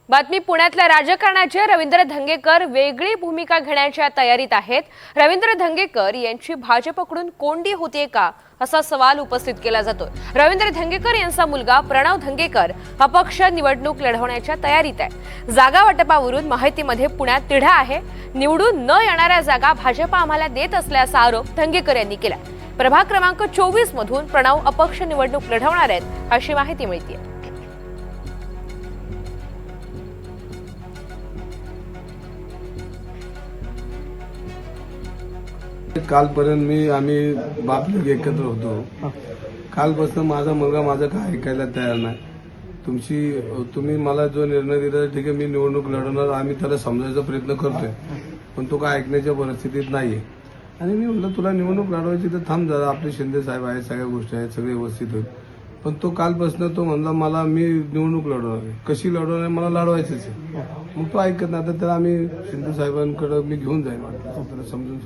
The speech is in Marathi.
बातमी पुण्यातल्या राजकारणाचे रवींद्र धंगेकर वेगळी भूमिका घेण्याच्या तयारीत आहेत। रवींद्र धंगेकर यांची भाजपकडून कोंडी होतीये का असा सवाल उपस्थित केला जातोय। रवींद्र धंगेकर यांचा मुलगा प्रणव धंगेकर अपक्ष निवडणूक लढवण्याच्या तयारीत आहे। जागा वाटपावरून माहितीमध्ये पुण्यात तिढा आहे। निवडून न येणाऱ्या जागा भाजप आम्हाला देत असल्याचा आरोप धंगेकर यांनी केला। प्रभाग क्रमांक 24 मधून प्रणव अपक्ष निवडणूक लढवणार आहेत अशी माहिती मिळते। कालपर्यंत आम्ही बाप लेक एकत्र होतो। कालपासून माझा मुलगा माझं काय ऐकायला तयार नाही। तुम्ही मला जो निर्णय दिला ठीक आहे, मी निवडणूक लढवणार, आम्ही त्याला समजायचा प्रयत्न करतोय, पण तो काय ऐकण्याच्या परिस्थितीत नाहीये। आणि मी म्हटलं तुला निवडणूक लढवायची तर थांब जरा, आपले शिंदे साहेब आहेत, सगळ्या गोष्टी आहेत, सगळे व्यवस्थित होईल। पण तो कालपासून तो म्हणला मला मी निवडणूक लढवणार आहे, कशी लढवणार मला लढवायचीच आहे। मग तो ऐकत नाही, तर त्याला आम्ही शिंदे साहेबांकडे मी घेऊन जाईल, त्याला समजून